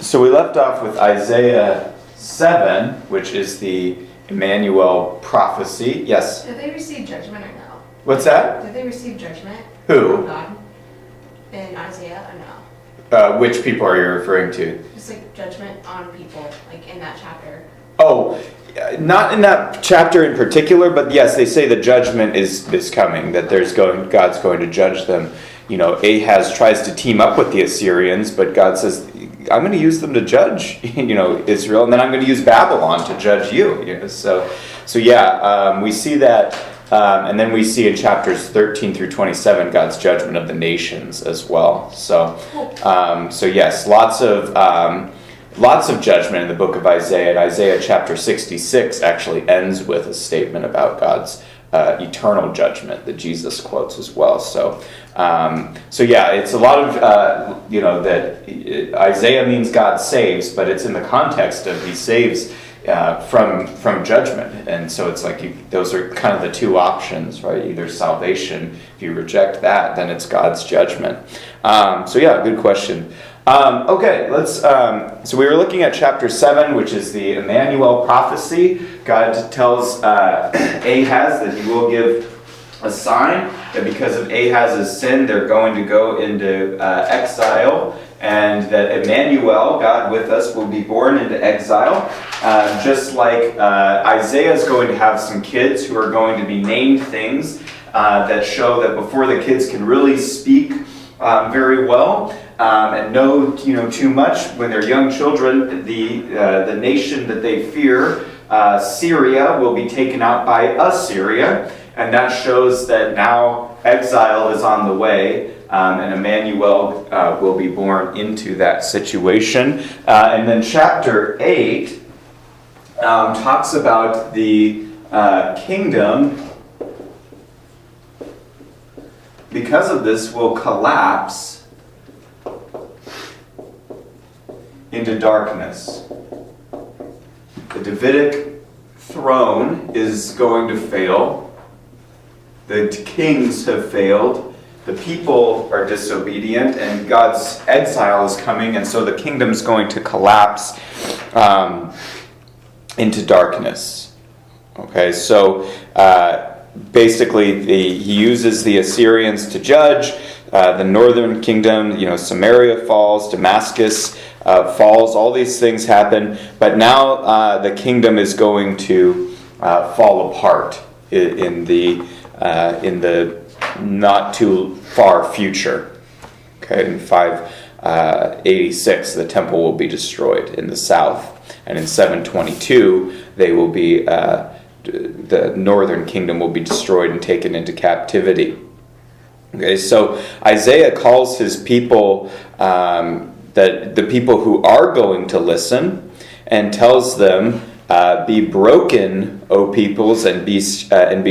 So we left off with Isaiah 7, which is the Emmanuel prophecy. Yes? Did they receive judgment or no? What's that? Did they receive judgment Who? from God in Isaiah or no? Which people are you referring to? Just like judgment on people, like in that chapter. Oh, not in that chapter in particular, but yes, they say the judgment is coming, that God's going to judge them. You know, Ahaz tries to team up with the Assyrians, but God says, I'm going to use them to judge, Israel, and then I'm going to use Babylon to judge you. So we see that, and then we see in chapters 13 through 27 God's judgment of the nations as well. So yes, lots of judgment in the book of Isaiah. And Isaiah chapter 66 actually ends with a statement about God's eternal judgment that Jesus quotes as well. So it's a lot of that Isaiah means God saves, but it's in the context of He saves from judgment, and so it's like those are kind of the two options, right? Either salvation. If you reject that, then it's God's judgment. Good question. Okay, let's. So we were looking at chapter 7, which is the Emmanuel prophecy. God tells Ahaz that He will give a sign that because of Ahaz's sin, they're going to go into exile, and that Emmanuel, God with us, will be born into exile. Just like Isaiah is going to have some kids who are going to be named things that show that before the kids can really speak very well and know too much, when they're young children, the nation that they fear, Syria, will be taken out by Assyria. And that shows that now exile is on the way, and Emmanuel will be born into that situation. And then chapter 8 talks about the kingdom, because of this, will collapse into darkness. The Davidic throne is going to fail. The kings have failed, the people are disobedient, and God's exile is coming, and so the kingdom's going to collapse into darkness. Okay, so basically He uses the Assyrians to judge. The northern kingdom, Samaria falls, Damascus falls, all these things happen, but now the kingdom is going to fall apart in the not too far future. Okay, in 586, the temple will be destroyed in the south, and in 722, they will be the northern kingdom will be destroyed and taken into captivity. Okay, so Isaiah calls his people, that the people who are going to listen, and tells them, be broken, O peoples, and be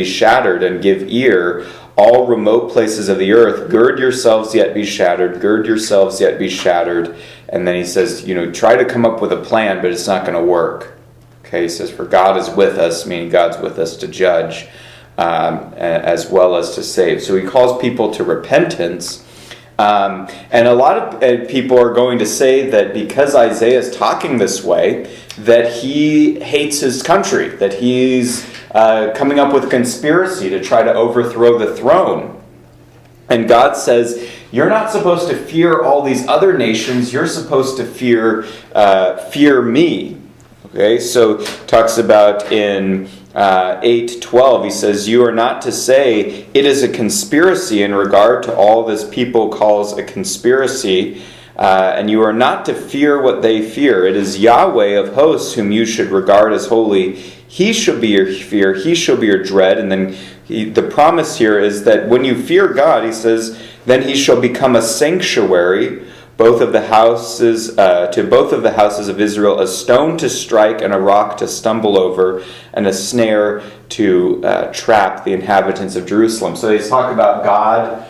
shattered, and give ear, all remote places of the earth. Gird yourselves, yet be shattered. Gird yourselves, yet be shattered. And then he says, try to come up with a plan, but it's not going to work. Okay, he says, for God is with us, meaning God's with us to judge, as well as to save. So he calls people to repentance. And a lot of people are going to say that because Isaiah is talking this way, that he hates his country, that he's coming up with a conspiracy to try to overthrow the throne. And God says, you're not supposed to fear all these other nations, you're supposed to fear me. Okay, so talks about in 8:12, he says, you are not to say it is a conspiracy in regard to all this people calls a conspiracy, and you are not to fear what they fear. It is Yahweh of hosts whom you should regard as holy. He shall be your fear, He shall be your dread. And then the promise here is that when you fear God, he says, then He shall become a sanctuary, to both of the houses of Israel, a stone to strike and a rock to stumble over, and a snare to trap the inhabitants of Jerusalem. So they talk about God.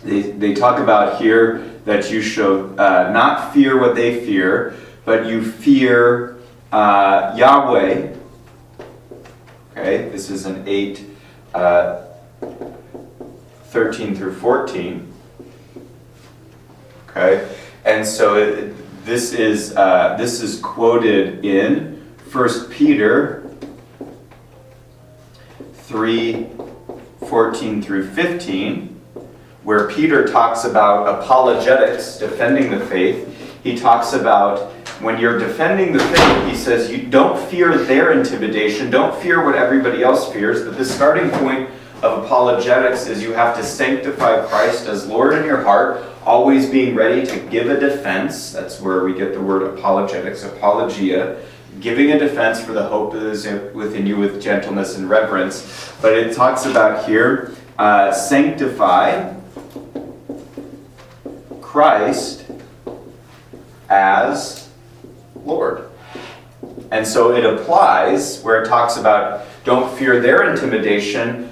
They talk about here that you should not fear what they fear, but you fear Yahweh. Okay, this is in 8:13 through 14. Okay? And so this is quoted in 1 Peter 3:14 through 15, where Peter talks about apologetics, defending the faith. He talks about when you're defending the faith, he says, you don't fear their intimidation, don't fear what everybody else fears, but the starting point of apologetics is you have to sanctify Christ as Lord in your heart, always being ready to give a defense. That's where we get the word apologetics, apologia, giving a defense for the hope that is within you with gentleness and reverence. But it talks about here, sanctify Christ as Lord. And so it applies where it talks about don't fear their intimidation.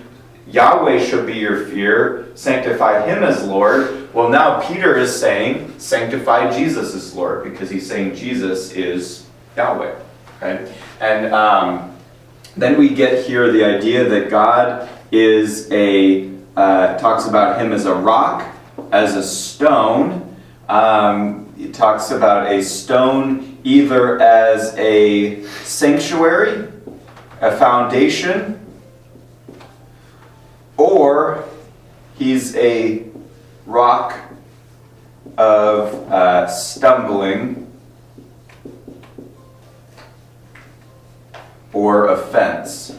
Yahweh should be your fear. Sanctify him as Lord. Well, now Peter is saying sanctify Jesus as Lord, because he's saying Jesus is Yahweh. Okay? And then we get here the idea that God is talks about him as a rock, as a stone. It talks about a stone either as a sanctuary, a foundation, or he's a rock of stumbling or offense.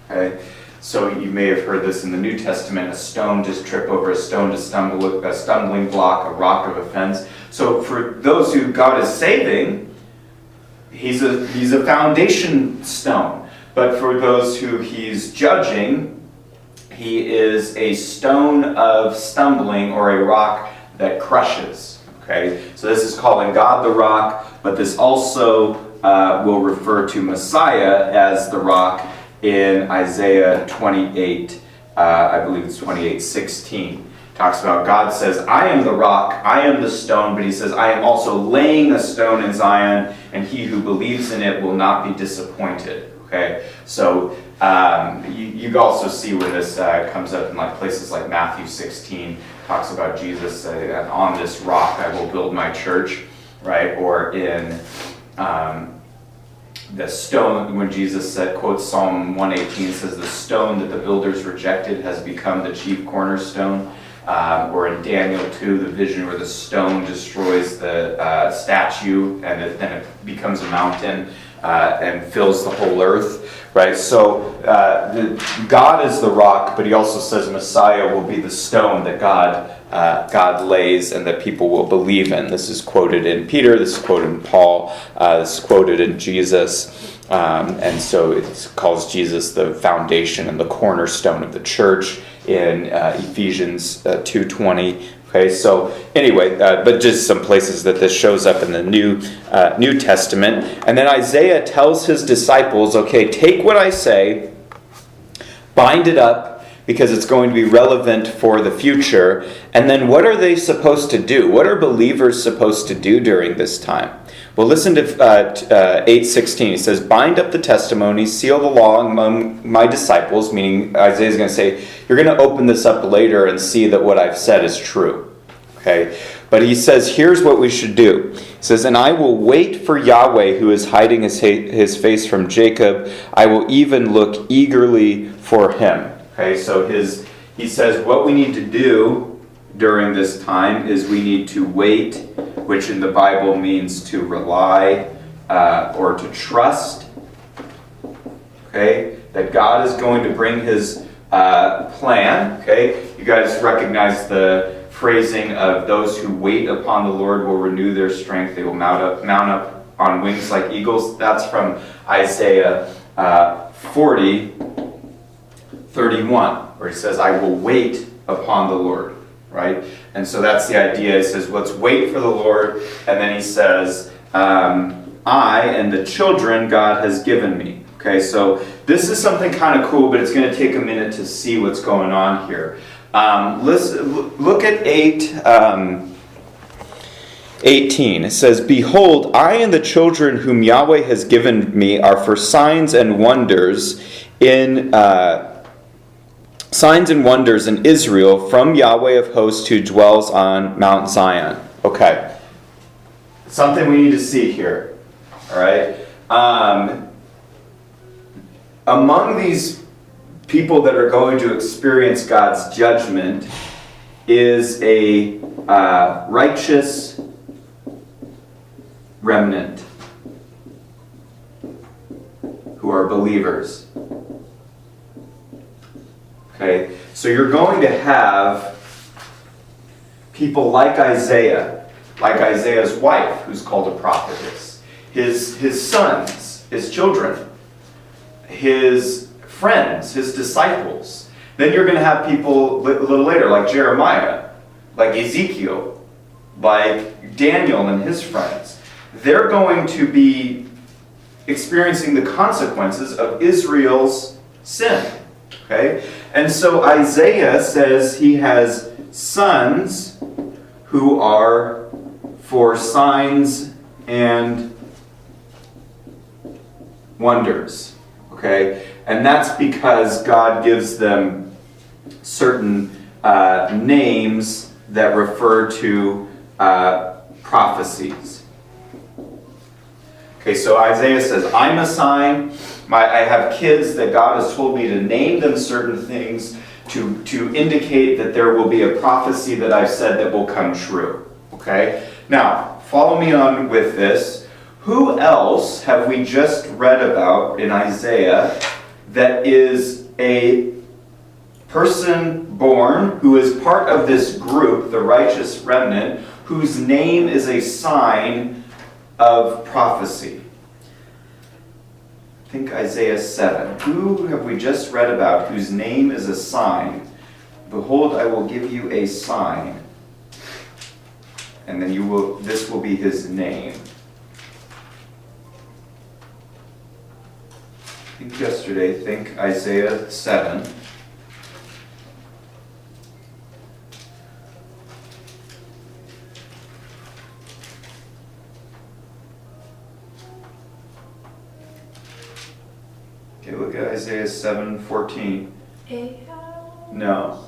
Okay? So you may have heard this in the New Testament, a stone to trip over, a stone to stumble, a stumbling block, a rock of offense. So for those who God is saving, he's a foundation stone. But for those who he's judging, he is a stone of stumbling or a rock that crushes. Okay? So this is calling God the rock, but this also will refer to Messiah as the rock in Isaiah 28, I believe it's 28:16. Talks about God says, I am the rock, I am the stone, but he says, I am also laying a stone in Zion, and he who believes in it will not be disappointed. Okay, so you also see where this comes up in like places like Matthew 16, talks about Jesus saying, on this rock I will build my church, right? Or in the stone, when Jesus quotes Psalm 118, says the stone that the builders rejected has become the chief cornerstone. Or in Daniel 2, the vision where the stone destroys the statue and then it becomes a mountain and fills the whole earth, right? So God is the rock, but he also says Messiah will be the stone that God lays and that people will believe in. This is quoted in Peter, this is quoted in Paul, this is quoted in Jesus. And so it calls Jesus the foundation and the cornerstone of the church in Ephesians 2:20. Okay, so anyway, but just some places that this shows up in the New Testament. And then Isaiah tells his disciples, okay, take what I say, bind it up, because it's going to be relevant for the future. And then what are they supposed to do? What are believers supposed to do during this time? Well, listen to 8:16. It says, bind up the testimony, seal the law among my disciples, meaning Isaiah is going to say, you're going to open this up later and see that what I've said is true. Okay? But he says, here's what we should do. He says, and I will wait for Yahweh who is hiding his face from Jacob. I will even look eagerly for him. Okay, so he says what we need to do during this time is we need to wait, which in the Bible means to rely or to trust. Okay, that God is going to bring his plan. Okay, you guys recognize the phrasing of those who wait upon the Lord will renew their strength. They will mount up on wings like eagles. That's from Isaiah 40:31, where he says, I will wait upon the Lord, right? And so that's the idea. He says, let's wait for the Lord. And then he says, I and the children God has given me. Okay, so this is something kind of cool, but it's going to take a minute to see what's going on here. Look at 18. It says, behold, I and the children whom Yahweh has given me are for signs and wonders in signs and wonders in Israel from Yahweh of hosts who dwells on Mount Zion. Okay. Something we need to see here. All right. Among these people that are going to experience God's judgment is a righteous remnant who are believers. Okay, so you're going to have people like Isaiah's wife, who's called a prophetess, his sons, his children, his friends, his disciples. Then you're going to have people a little later, like Jeremiah, like Ezekiel, like Daniel and his friends. They're going to be experiencing the consequences of Israel's sin. Okay? And so Isaiah says he has sons who are for signs and wonders. Okay? And that's because God gives them certain names that refer to prophecies. Okay, so Isaiah says, I'm a sign. I have kids that God has told me to name them certain things to indicate that there will be a prophecy that I've said that will come true. Okay? Now, follow me on with this. Who else have we just read about in Isaiah that is a person born who is part of this group, the righteous remnant, whose name is a sign of prophecy? I think Isaiah 7. Who have we just read about whose name is a sign? Behold, I will give you a sign, and then this will be his name. Think yesterday, think Isaiah 7. Okay, look at Isaiah 7:14. Ahab? No.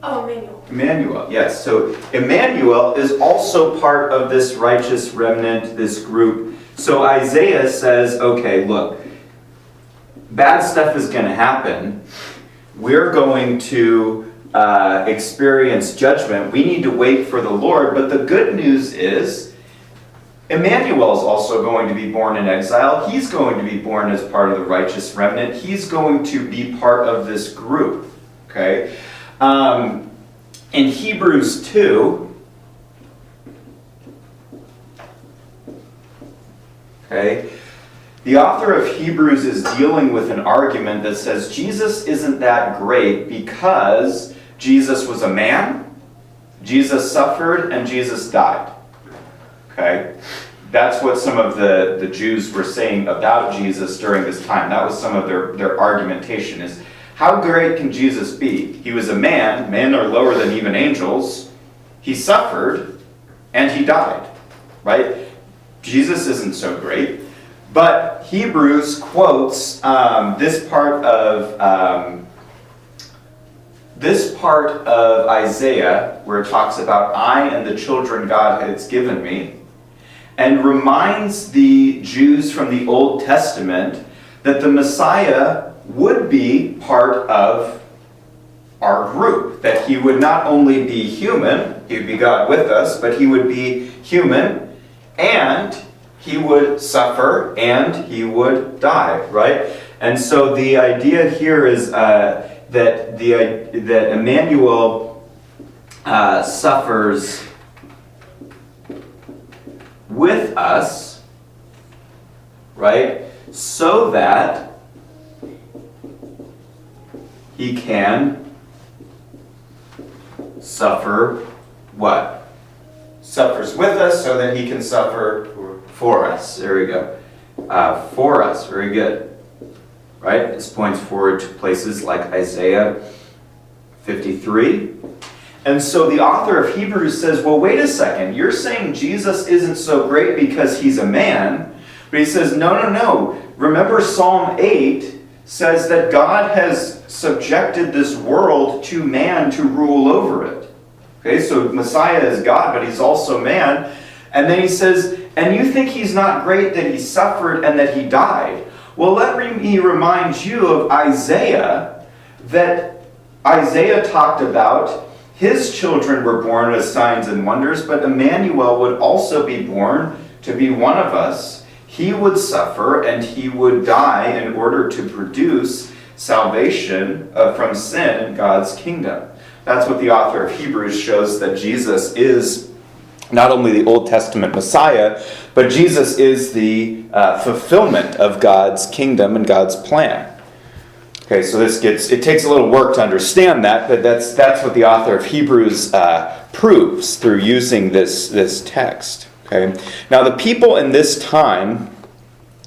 Oh, Emmanuel. Emmanuel, yes. So Emmanuel is also part of this righteous remnant, this group. So Isaiah says, okay, look, bad stuff is going to happen. We're going to experience judgment. We need to wait for the Lord. But the good news is, Emmanuel is also going to be born in exile. He's going to be born as part of the righteous remnant. He's going to be part of this group. Okay? In Hebrews 2, okay, the author of Hebrews is dealing with an argument that says Jesus isn't that great because Jesus was a man, Jesus suffered, and Jesus died. Okay? That's what some of the Jews were saying about Jesus during this time. That was some of their argumentation is, how great can Jesus be? He was a man. Men are lower than even angels. He suffered, and he died. Right? Jesus isn't so great. But Hebrews quotes this part of Isaiah where it talks about I and the children God has given me, and reminds the Jews from the Old Testament that the Messiah would be part of our group, that he would not only be human, he would be God with us, but he would be human, and he would suffer, and he would die, right? And so the idea here is that Emmanuel suffers with us, right? So that he can suffer what? Suffers with us so that he can suffer for us. There we go. For us. Very good. Right? This points forward to places like Isaiah 53. And so the author of Hebrews says, well, wait a second. You're saying Jesus isn't so great because he's a man. But he says, no. Remember Psalm 8 says that God has subjected this world to man to rule over it. Okay, so Messiah is God, but he's also man. And then he says, and you think he's not great that he suffered and that he died. Well, let me remind you of Isaiah, that Isaiah talked about his children were born as signs and wonders, but Emmanuel would also be born to be one of us. He would suffer and he would die in order to produce salvation from sin in God's kingdom. That's what the author of Hebrews shows, that Jesus is not only the Old Testament Messiah, but Jesus is the fulfillment of God's kingdom and God's plan. Okay, so it takes a little work to understand that, but that's what the author of Hebrews proves through using this text. Okay, now the people in this time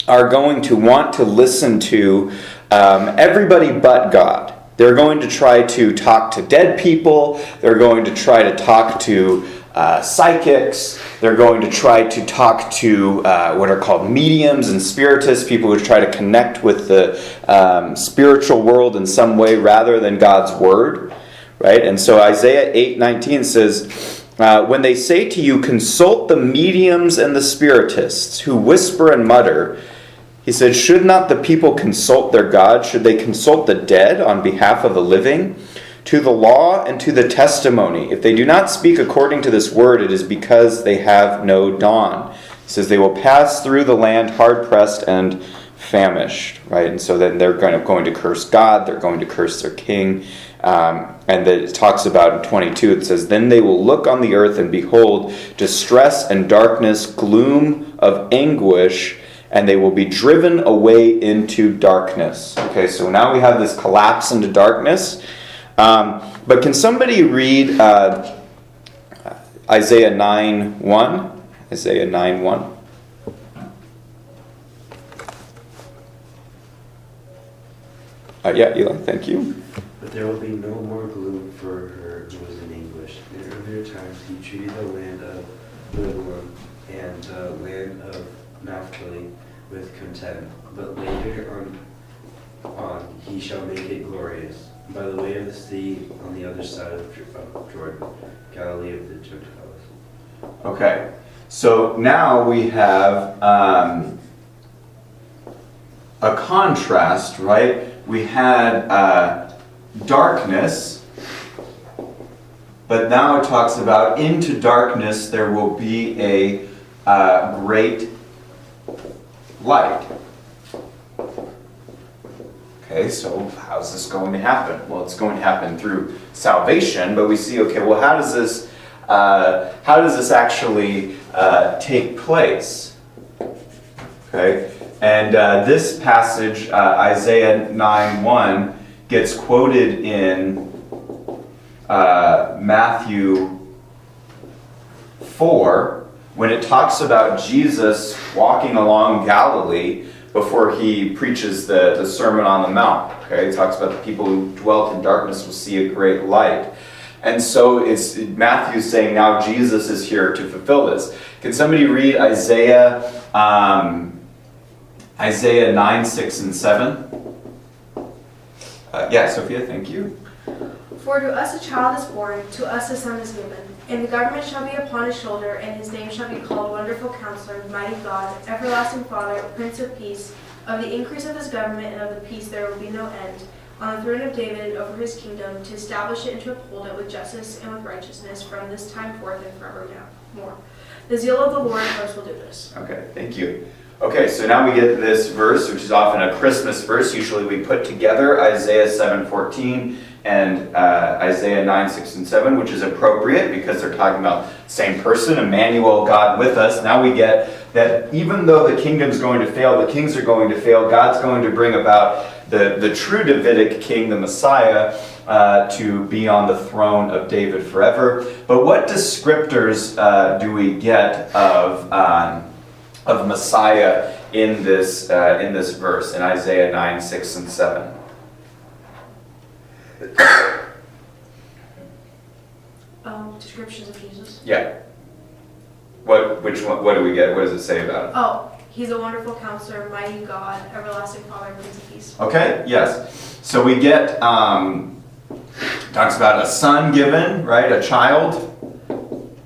are going to want to listen to everybody but God. They're going to try to talk to dead people. They're going to try to talk to psychics. They're going to try to talk to what are called mediums and spiritists, people who try to connect with the spiritual world in some way rather than God's word, right? And so Isaiah 8:19 says, when they say to you, consult the mediums and the spiritists who whisper and mutter, he said, should not the people consult their God? Should they consult the dead on behalf of the living? To the law and to the testimony. If they do not speak according to this word, it is because they have no dawn. He says they will pass through the land hard-pressed and famished. Right? And so then they're going to curse God. They're going to curse their king. And it talks about in 22, it says, then they will look on the earth and behold distress and darkness, gloom of anguish, and they will be driven away into darkness. Okay, so now we have this collapse into darkness. But can somebody read Isaiah 9:1? Isaiah 9:1. Yeah, Eli, thank you. But there will be no more gloom for her who was in anguish. In earlier times he treated the land of Zebulun and the land of Naphtali with contempt. But later on he shall make it glorious. By the way of the sea on the other side of Jordan, Galilee of the Gentiles. Okay, so now we have a contrast, right? We had darkness, but now it talks about into darkness there will be a great light. Okay, so how's this going to happen? Well, it's going to happen through salvation, but we see, okay, well, how does this actually take place? Okay, and this passage, Isaiah 9:1, gets quoted in Matthew 4 when it talks about Jesus walking along Galilee before he preaches the Sermon on the Mount. Okay, he talks about the people who dwelt in darkness will see a great light. And so it's Matthew's saying now Jesus is here to fulfill this. Can somebody read Isaiah 9, 6, and 7? Yeah, Sophia, thank you. For to us a child is born, to us a son is given, and the government shall be upon his shoulder, and his name shall be called Wonderful Counselor, Mighty God, Everlasting Father, Prince of Peace. Of the increase of his government and of the peace there will be no end. On the throne of David and over his kingdom, to establish it and to uphold it with justice and with righteousness from this time forth and forevermore. The zeal of the Lord of hosts will do this. Okay, thank you. Okay, so now we get this verse, which is often a Christmas verse. Usually we put together Isaiah 7:14 and Isaiah 9, 6, and 7, which is appropriate because they're talking about the same person, Emmanuel, God with us. Now we get that even though the kingdom's going to fail, the kings are going to fail, God's going to bring about the true Davidic king, the Messiah, to be on the throne of David forever. But what descriptors do we get of Messiah in this verse in Isaiah 9, 6, and 7? Descriptions of Jesus. Yeah. What do we get? What does it say about it? Oh, He's a wonderful counselor, mighty God, everlasting Father, Prince of Peace. Okay, yes. So we get, talks about a son given, right? A child.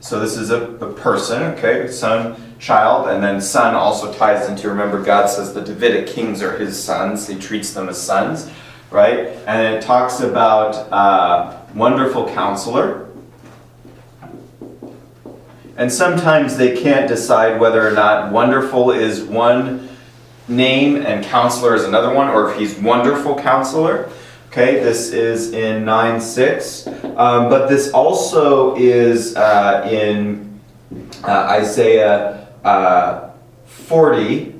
So this is a person, okay? Son, child, and then son also ties into, remember, God says the Davidic kings are his sons. He treats them as sons, right? And it talks about wonderful counselor. And sometimes they can't decide whether or not wonderful is one name and counselor is another one, or if he's wonderful counselor. Okay, this is in 9:6. But this also is in Isaiah 40,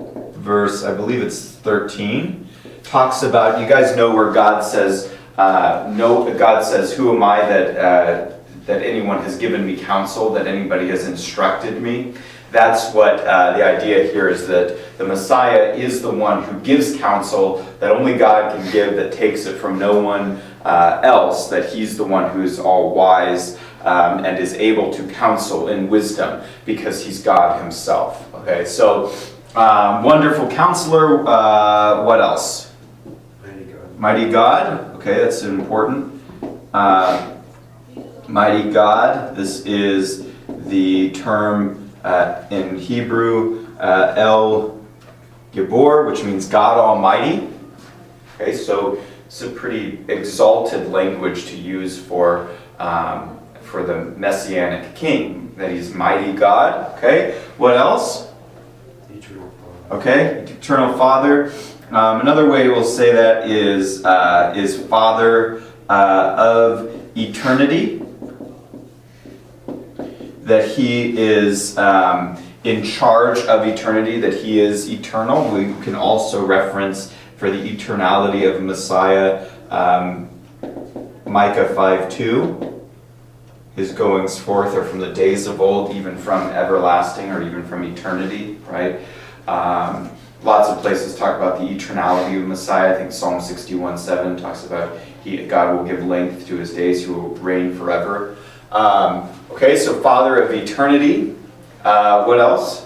verse, I believe it's 13. Talks about, you guys know where God says, God says, who am I that anyone has given me counsel, that anybody has instructed me? That's what the idea here is, that the Messiah is the one who gives counsel that only God can give, that takes it from no one else, that he's the one who's all wise and is able to counsel in wisdom because he's God himself. Okay, so wonderful counselor, what else? Mighty God. Mighty God, okay, that's important. Mighty God, this is the term in Hebrew, El Gibor, which means God Almighty. Okay, so it's a pretty exalted language to use for the Messianic King, that he's mighty God. Okay, what else? Eternal Father. Okay, eternal Father. Another way we'll say that is Father of eternity. That he is in charge of eternity, that he is eternal. We can also reference for the eternality of Messiah, Micah 5:2. His goings forth are from the days of old, even from everlasting, or even from eternity, right? Lots of places talk about the eternality of Messiah. I think Psalm 61:7 talks about God will give length to his days, he will reign forever. Okay, so Father of eternity. What else?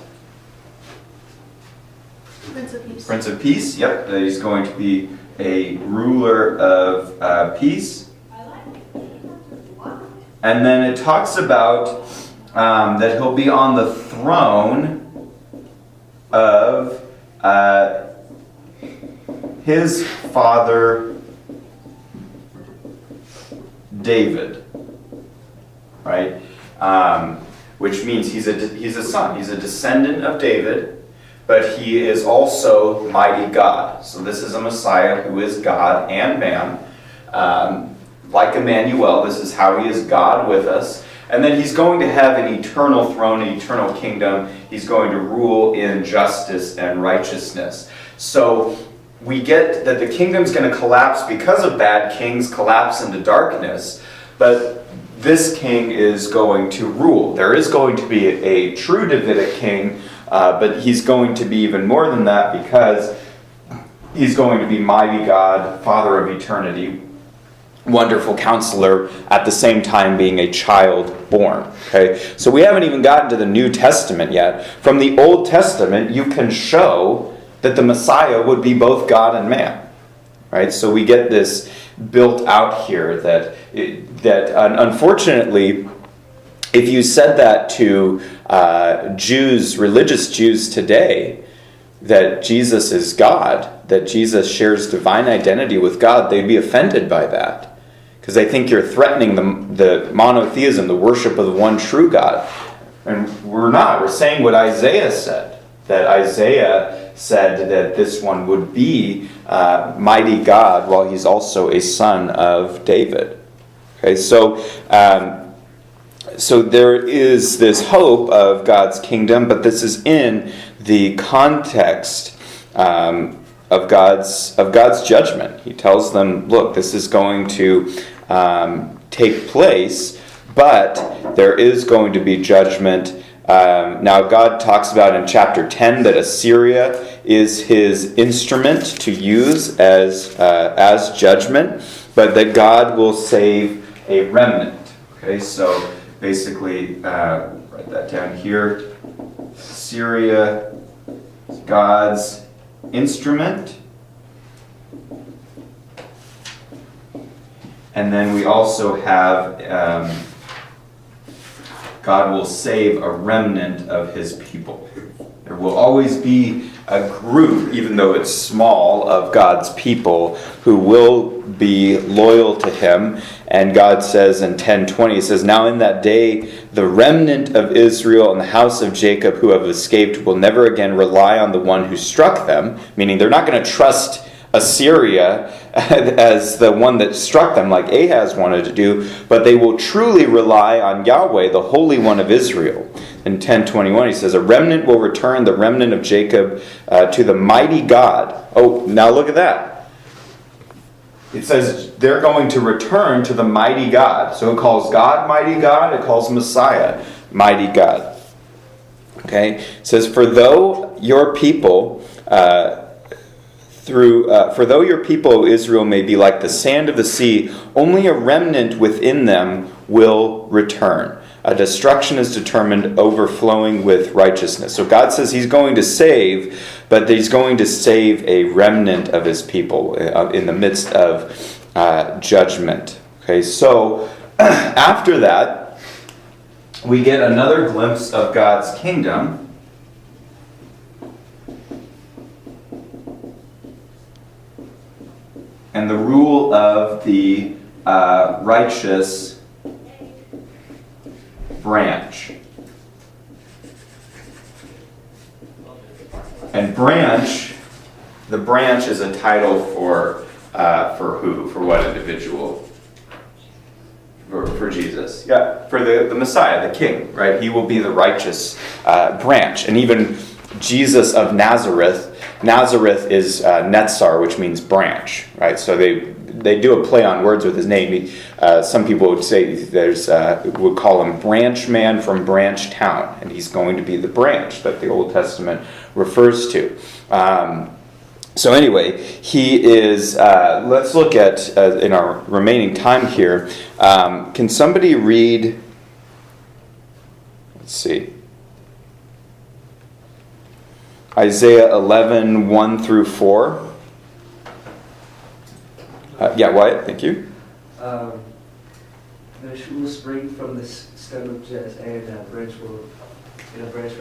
Prince of Peace. Prince of Peace, yep. That he's going to be a ruler of peace. And then it talks about that he'll be on the throne of his father David, right? Which means he's a son, he's a descendant of David, but he is also mighty God. So this is a Messiah who is God and man. Like Emmanuel, this is how he is God with us. And then he's going to have an eternal throne, an eternal kingdom. He's going to rule in justice and righteousness. So we get that the kingdom's going to collapse because of bad kings collapse into darkness, but this king is going to rule. There is going to be a true Davidic king, but he's going to be even more than that, because he's going to be mighty God, Father of eternity, wonderful counselor, at the same time being a child born. Okay, so we haven't even gotten to the New Testament yet. From the Old Testament, you can show that the Messiah would be both God and man. Right, so we get this built out here that unfortunately, if you said that to Jews, religious Jews today, that Jesus is God, that Jesus shares divine identity with God, they'd be offended by that. Because they think you're threatening the monotheism, the worship of the one true God. And we're not. We're saying what Isaiah said. That Isaiah said that this one would be mighty God, while he's also a son of David. Okay, so there is this hope of God's kingdom, but this is in the context of God's judgment. He tells them, look, this is going to take place, but there is going to be judgment. Now God talks about in chapter 10 that Assyria is his instrument to use as judgment, but that God will save a remnant. Okay, so basically, write that down here. Assyria God's instrument. And then we also have God will save a remnant of his people. There will always be a group, even though it's small, of God's people who will be loyal to him. And God says in 10:20, he says, "Now in that day, the remnant of Israel and the house of Jacob who have escaped will never again rely on the one who struck them," meaning they're not going to trust Assyria as the one that struck them like Ahaz wanted to do, but they will truly rely on Yahweh, the Holy One of Israel. In 10:21 he says, "A remnant will return, the remnant of Jacob, to the mighty God." Oh, now look at that. It says they're going to return to the mighty God. So it calls God mighty God, it calls Messiah mighty God. Okay? It says, For though your people, Israel, may be like the sand of the sea, only a remnant within them will return. A destruction is determined, overflowing with righteousness. So God says he's going to save, but he's going to save a remnant of his people in the midst of judgment. Okay, so after that, we get another glimpse of God's kingdom. And the rule of the righteous branch. And branch, the branch is a title for who? For what individual? For Jesus. Yeah, for the Messiah, the King, right? He will be the righteous branch. And even Jesus of Nazareth is Netzar, which means branch, right? So they do a play on words with his name. Some people would say would call him Branch Man from Branch Town, and he's going to be the branch that the Old Testament refers to. So anyway, he is. Let's look at in our remaining time here. Can somebody read? Let's see. Isaiah 11, 1 through 4. Wyatt, thank you. There will spring from the stem of Jesse, and a branch from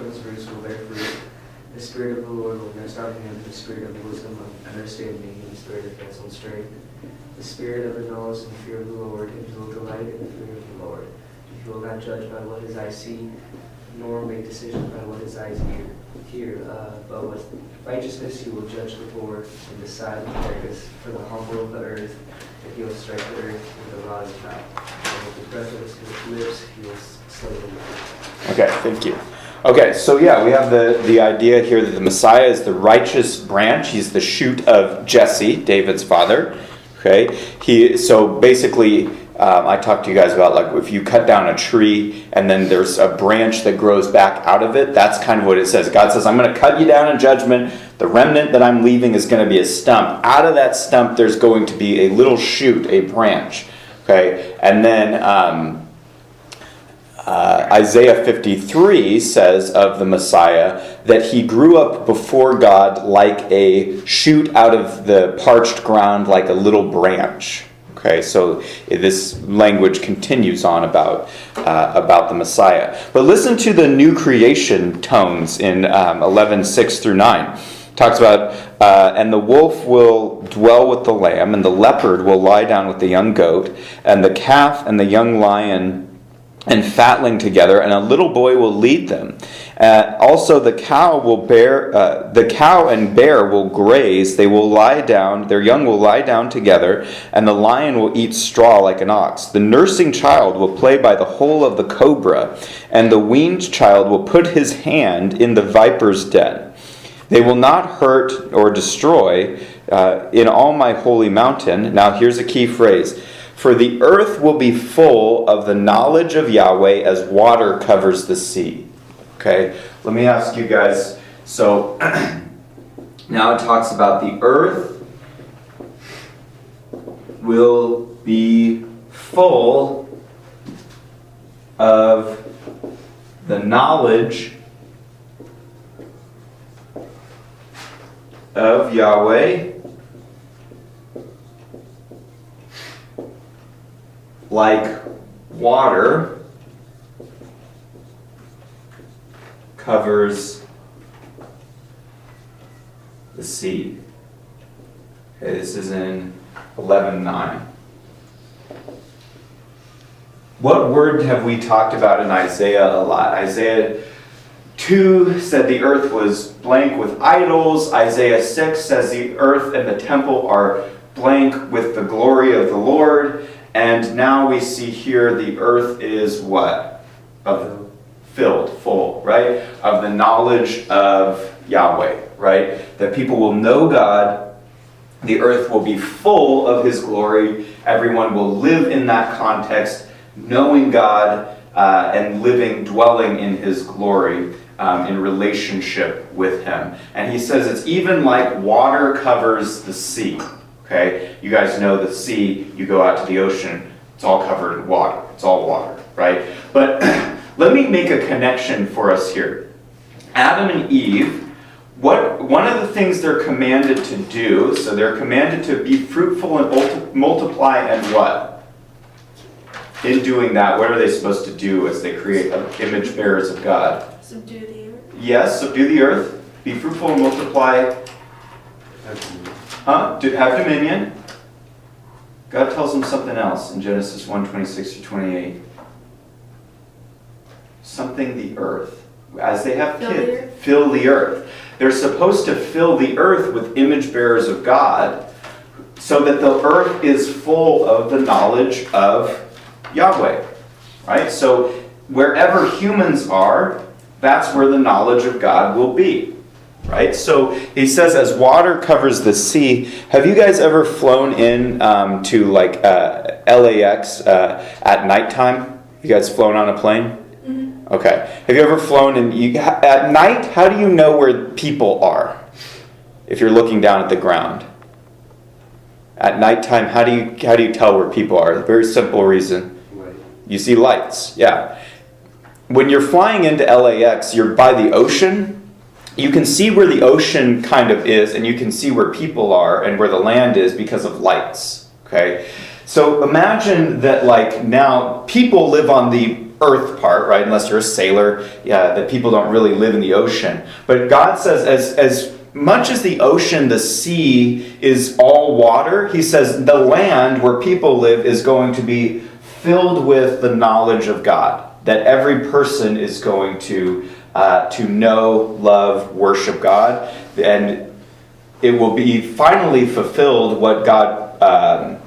its roots will bear fruit. The Spirit of the Lord will rest on him, the Spirit of wisdom and understanding, and the Spirit of counsel and strength. The Spirit of the knowledge and the fear of the Lord, and he will delight in the fear of the Lord. He will not judge by what his eyes see, nor make decisions by what his eyes hear, but with righteousness he will judge the poor and decide the fairness for the humble of the earth, and he will strike the earth with the rod of his mouth. And with the breath of his lips he will slay the wicked. Okay, thank you. Okay, so we have the idea here that the Messiah is the righteous branch. He's the shoot of Jesse, David's father. Okay, so basically, I talked to you guys about like if you cut down a tree and then there's a branch that grows back out of it. That's kind of what it says. God says, "I'm going to cut you down in judgment. The remnant that I'm leaving is going to be a stump. Out of that stump, there's going to be a little shoot, a branch." Okay, and then Isaiah 53 says of the Messiah that he grew up before God like a shoot out of the parched ground, like a little branch. Okay, so this language continues on about the Messiah. But listen to the new creation tones in 11:6 through 9. It talks about, and the wolf will dwell with the lamb, and the leopard will lie down with the young goat, and the calf and the young lion and fatling together, and a little boy will lead them. Also, the cow and bear will graze. They will lie down. Their young will lie down together, and the lion will eat straw like an ox. The nursing child will play by the hole of the cobra, and the weaned child will put his hand in the viper's den. They will not hurt or destroy in all my holy mountain. Now, here's a key phrase. For the earth will be full of the knowledge of Yahweh as water covers the sea. Okay, let me ask you guys. So now it talks about the earth will be full of the knowledge of Yahweh like water covers the sea. Okay, this is in 11:9. What word have we talked about in Isaiah a lot? Isaiah 2 said the earth was blank with idols. Isaiah 6 says the earth and the temple are blank with the glory of the Lord. And now we see here the earth is what? Filled, full, right? Of the knowledge of Yahweh, right? That people will know God. The earth will be full of His glory. Everyone will live in that context, knowing God and living, dwelling in His glory in relationship with Him. And He says it's even like water covers the sea. Okay, you guys know the sea, you go out to the ocean, it's all covered in water. It's all water, right? But let me make a connection for us here. Adam and Eve, one of the things they're commanded to do, so they're commanded to be fruitful and multiply and what? In doing that, what are they supposed to do as they create image bearers of God? Subdue the earth. Yes, subdue the earth, be fruitful and multiply. Have dominion. God tells them something else in Genesis 1:26-28. Something the earth. As they have kids, fill the earth. They're supposed to fill the earth with image bearers of God so that the earth is full of the knowledge of Yahweh. Right? So wherever humans are, that's where the knowledge of God will be. Right? So he says, as water covers the sea. Have you guys ever flown in to like LAX at nighttime? You guys flown on a plane? Mm-hmm. Okay. Have you ever flown and at night? How do you know where people are? If you're looking down at the ground. At nighttime, how do you tell where people are? A very simple reason. Light. You see lights. Yeah. When you're flying into LAX, you're by the ocean. You can see where the ocean kind of is, and you can see where people are and where the land is because of lights. Okay? So imagine that like now people live on the earth part, right? Unless you're a sailor, yeah, that people don't really live in the ocean. But God says as much as the ocean, the sea is all water, He says the land where people live is going to be filled with the knowledge of God. That every person is going to know, love, worship God, and it will be finally fulfilled what God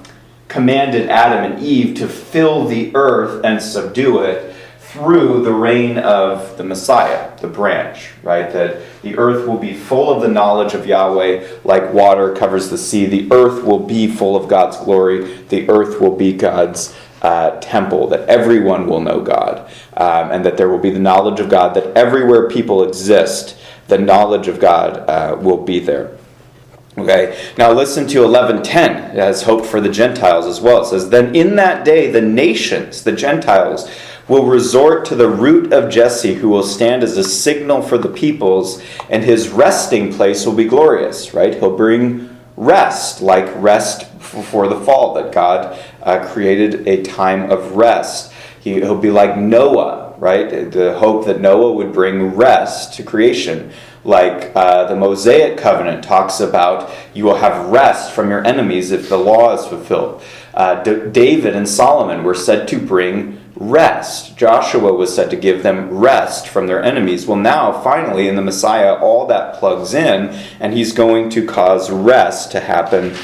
commanded Adam and Eve to fill the earth and subdue it through the reign of the Messiah, the branch, right? That the earth will be full of the knowledge of Yahweh like water covers the sea. The earth will be full of God's glory. The earth will be God's temple, that everyone will know God, and that there will be the knowledge of God, that everywhere people exist, the knowledge of God will be there. Okay, now listen to 11:10. It has hope for the Gentiles as well. It says, then in that day the nations, the Gentiles, will resort to the root of Jesse, who will stand as a signal for the peoples, and his resting place will be glorious, right? He'll bring rest, like rest for the fall, that God created a time of rest. He'll be like Noah, right? The hope that Noah would bring rest to creation. Like the Mosaic covenant talks about, you will have rest from your enemies if the law is fulfilled. David and Solomon were said to bring rest. Joshua was said to give them rest from their enemies. Well, now, finally, in the Messiah, all that plugs in, and he's going to cause rest to happen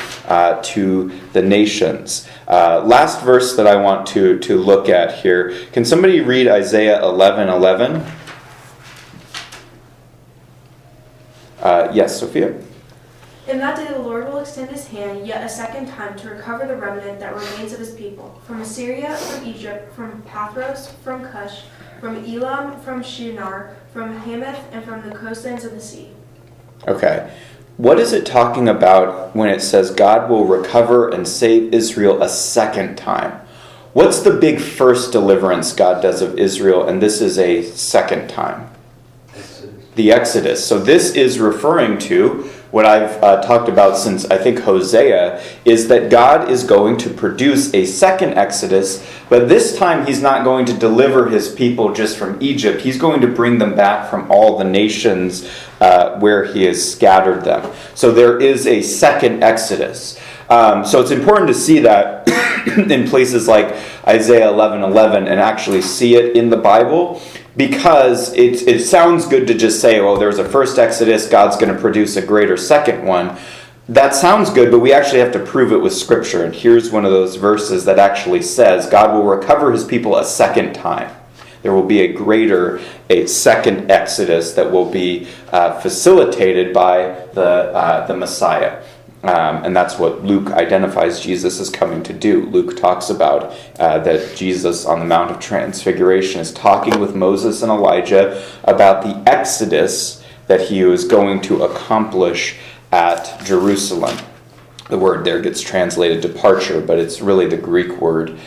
to the nations. Last verse that I want to look at here. Can somebody read Isaiah 11:11? Yes, Sophia? In that day the Lord will extend His hand yet a second time to recover the remnant that remains of His people. From Assyria, from Egypt, from Pathros, from Cush, from Elam, from Shinar, from Hamath, and from the coastlands of the sea. Okay. What is it talking about when it says God will recover and save Israel a second time? What's the big first deliverance God does of Israel, and this is a second time? Exodus. The Exodus. So this is referring to what I've talked about since I think Hosea is that God is going to produce a second Exodus, but this time he's not going to deliver his people just from Egypt. He's going to bring them back from all the nations where he has scattered them. So there is a second Exodus. So it's important to see that in places like Isaiah 11:11 and actually see it in the Bible, because it sounds good to just say, well, there's a first Exodus, God's going to produce a greater second one. That sounds good, but we actually have to prove it with Scripture. And here's one of those verses that actually says God will recover his people a second time. There will be a second Exodus that will be facilitated by the Messiah. And that's what Luke identifies Jesus as coming to do. Luke talks about that Jesus on the Mount of Transfiguration is talking with Moses and Elijah about the Exodus that he was going to accomplish at Jerusalem. The word there gets translated departure, but it's really the Greek word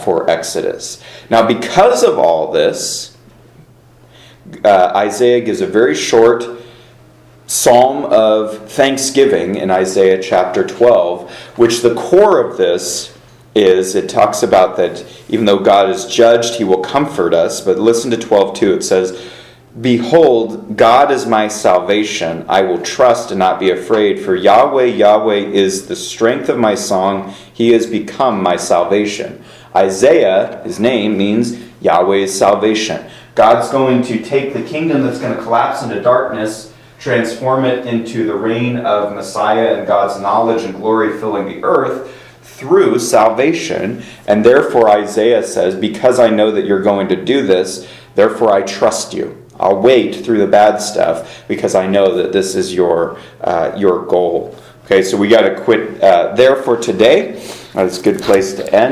for Exodus. Now, because of all this, Isaiah gives a very short psalm of thanksgiving in Isaiah chapter 12, which the core of this is, it talks about that even though God is judged, he will comfort us. But listen to 12:2. It says, "Behold, God is my salvation. I will trust and not be afraid. For Yahweh, Yahweh is the strength of my song. He has become my salvation." Isaiah, his name, means Yahweh's salvation. God's going to take the kingdom that's going to collapse into darkness, transform it into the reign of Messiah and God's knowledge and glory filling the earth through salvation. And therefore Isaiah says, because I know that you're going to do this, therefore I trust you. I'll wait through the bad stuff because I know that this is your goal. Okay, so we got to quit there for today. That's a good place to end.